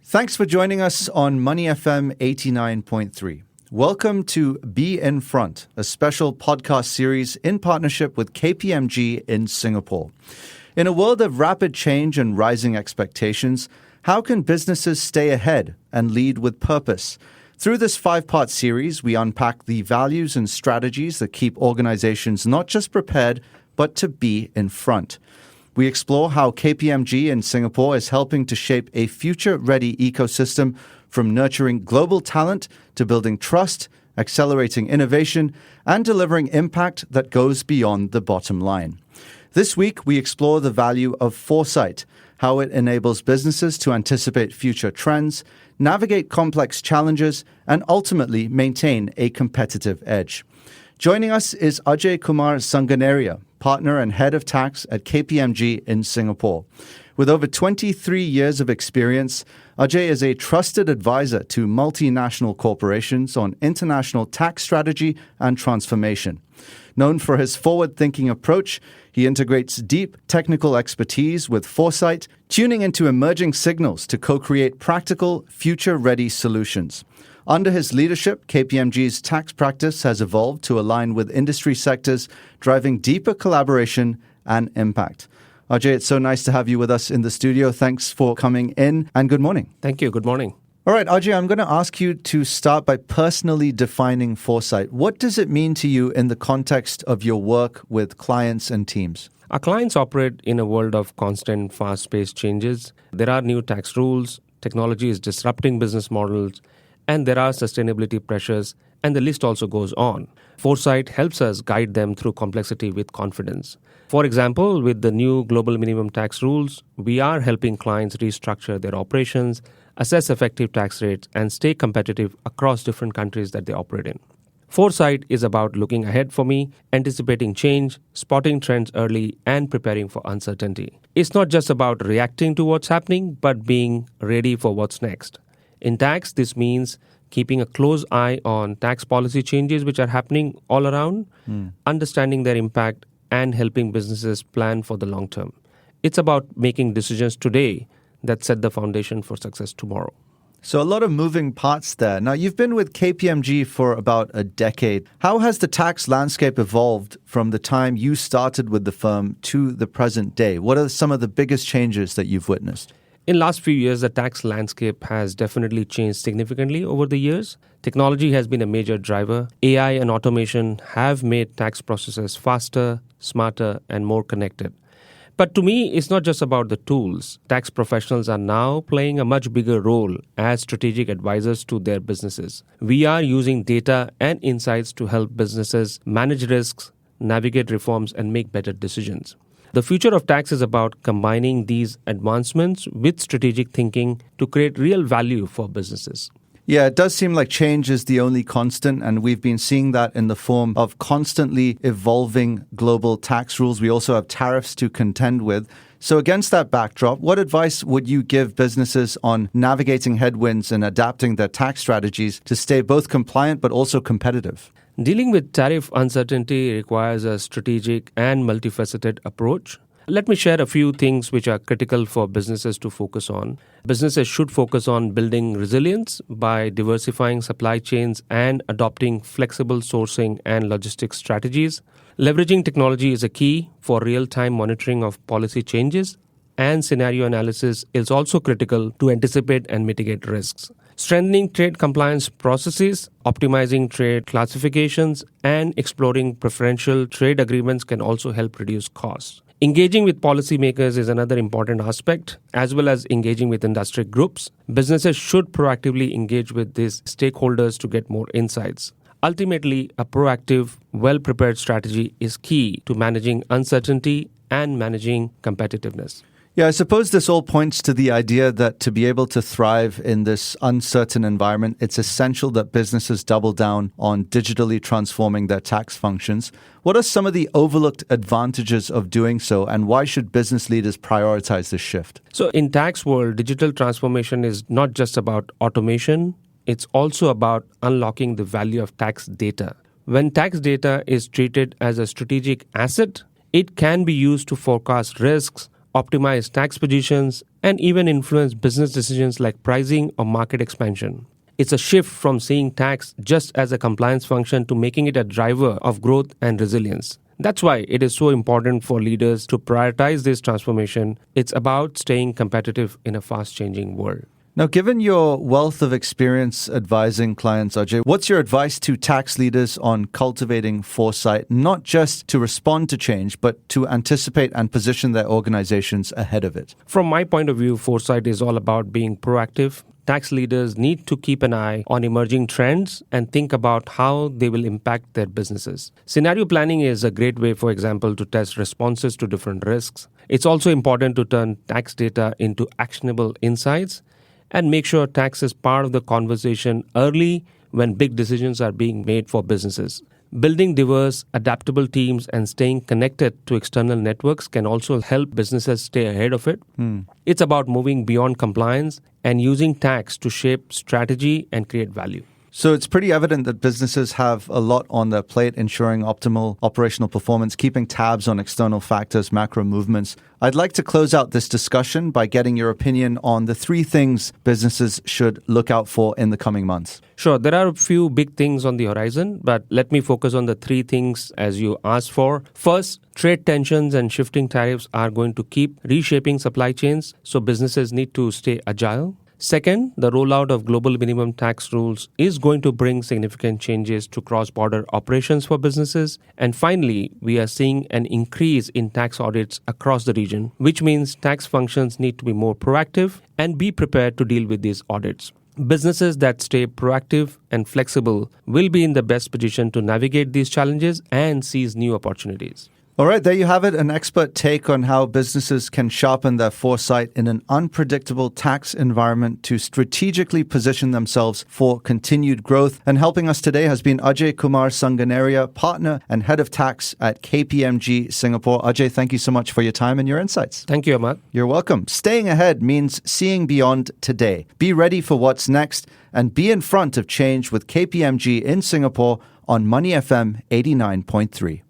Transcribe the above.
Thanks for joining us on Money FM 89.3. Welcome to Be in Front, a special podcast series in partnership with KPMG in Singapore. In a world of rapid change and rising expectations, how can businesses stay ahead and lead with purpose? Through this 5-part series, we unpack the values and strategies that keep organizations not just prepared, but to be in front. We explore how KPMG in Singapore is helping to shape a future-ready ecosystem, from nurturing global talent to building trust, accelerating innovation, and delivering impact that goes beyond the bottom line. This week, we explore the value of Foresight, how it enables businesses to anticipate future trends, navigate complex challenges, and ultimately maintain a competitive edge. Joining us is Ajay Kumar Sanganeria, partner and head of tax at KPMG in Singapore. With over 23 years of experience, Ajay is a trusted advisor to multinational corporations on international tax strategy and transformation. Known for his forward-thinking approach, he integrates deep technical expertise with foresight, tuning into emerging signals to co-create practical, future-ready solutions. Under his leadership, KPMG's tax practice has evolved to align with industry sectors, driving deeper collaboration and impact. Ajay, it's so nice to have you with us in the studio. Thanks for coming in, and good morning. Thank you. Good morning. All right, Ajay, I'm going to ask you to start by personally defining foresight. What does it mean to you in the context of your work with clients and teams? Our clients operate in a world of constant, fast-paced changes. There are new tax rules, technology is disrupting business models, and there are sustainability pressures, and the list also goes on. Foresight helps us guide them through complexity with confidence. For example, with the new global minimum tax rules, we are helping clients restructure their operations, assess effective tax rates, and stay competitive across different countries that they operate in. Foresight is about looking ahead for me, anticipating change, spotting trends early, and preparing for uncertainty. It's not just about reacting to what's happening, but being ready for what's next. In tax, this means keeping a close eye on tax policy changes which are happening all around, understanding their impact, and helping businesses plan for the long term. It's about making decisions today that set the foundation for success tomorrow. So a lot of moving parts there. Now, you've been with KPMG for about a decade. How has the tax landscape evolved from the time you started with the firm to the present day? What are some of the biggest changes that you've witnessed? In the last few years, the tax landscape has definitely changed significantly over the years. Technology has been a major driver. AI and automation have made tax processes faster, smarter, and more connected. But to me, it's not just about the tools. Tax professionals are now playing a much bigger role as strategic advisors to their businesses. We are using data and insights to help businesses manage risks, navigate reforms, and make better decisions. The future of tax is about combining these advancements with strategic thinking to create real value for businesses. Yeah, it does seem like change is the only constant, and we've been seeing that in the form of constantly evolving global tax rules. We also have tariffs to contend with. So against that backdrop, what advice would you give businesses on navigating headwinds and adapting their tax strategies to stay both compliant but also competitive? Dealing with tariff uncertainty requires a strategic and multifaceted approach. Let me share a few things which are critical for businesses to focus on. Businesses should focus on building resilience by diversifying supply chains and adopting flexible sourcing and logistics strategies. Leveraging technology is a key for real-time monitoring of policy changes, and scenario analysis is also critical to anticipate and mitigate risks. Strengthening trade compliance processes, optimizing trade classifications, and exploring preferential trade agreements can also help reduce costs. Engaging with policymakers is another important aspect, as well as engaging with industry groups. Businesses should proactively engage with these stakeholders to get more insights. Ultimately, a proactive, well-prepared strategy is key to managing uncertainty and managing competitiveness. Yeah, I suppose this all points to the idea that to be able to thrive in this uncertain environment, it's essential that businesses double down on digitally transforming their tax functions. What are some of the overlooked advantages of doing so, and why should business leaders prioritize this shift? So in tax world, digital transformation is not just about automation, it's also about unlocking the value of tax data. When tax data is treated as a strategic asset, it can be used to forecast risks, optimize tax positions, and even influence business decisions like pricing or market expansion. It's a shift from seeing tax just as a compliance function to making it a driver of growth and resilience. That's why it is so important for leaders to prioritize this transformation. It's about staying competitive in a fast-changing world. Now, given your wealth of experience advising clients, Ajay, what's your advice to tax leaders on cultivating foresight, not just to respond to change, but to anticipate and position their organizations ahead of it? From my point of view, foresight is all about being proactive. Tax leaders need to keep an eye on emerging trends and think about how they will impact their businesses. Scenario planning is a great way, for example, to test responses to different risks. It's also important to turn tax data into actionable insights and make sure tax is part of the conversation early when big decisions are being made for businesses. Building diverse, adaptable teams and staying connected to external networks can also help businesses stay ahead of it. It's about moving beyond compliance and using tax to shape strategy and create value. So it's pretty evident that businesses have a lot on their plate, ensuring optimal operational performance, keeping tabs on external factors, macro movements. I'd like to close out this discussion by getting your opinion on the 3 things businesses should look out for in the coming months. Sure, there are a few big things on the horizon, but let me focus on the 3 things as you asked for. First, trade tensions and shifting tariffs are going to keep reshaping supply chains, so businesses need to stay agile. Second, the rollout of global minimum tax rules is going to bring significant changes to cross-border operations for businesses. And finally, we are seeing an increase in tax audits across the region, which means tax functions need to be more proactive and be prepared to deal with these audits. Businesses that stay proactive and flexible will be in the best position to navigate these challenges and seize new opportunities. All right, there you have it, an expert take on how businesses can sharpen their foresight in an unpredictable tax environment to strategically position themselves for continued growth. And helping us today has been Ajay Kumar Sanganeria, partner and head of tax at KPMG Singapore. Ajay, thank you so much for your time and your insights. Thank you, Ahmad. You're welcome. Staying ahead means seeing beyond today. Be ready for what's next and be in front of change with KPMG in Singapore on Money FM 89.3.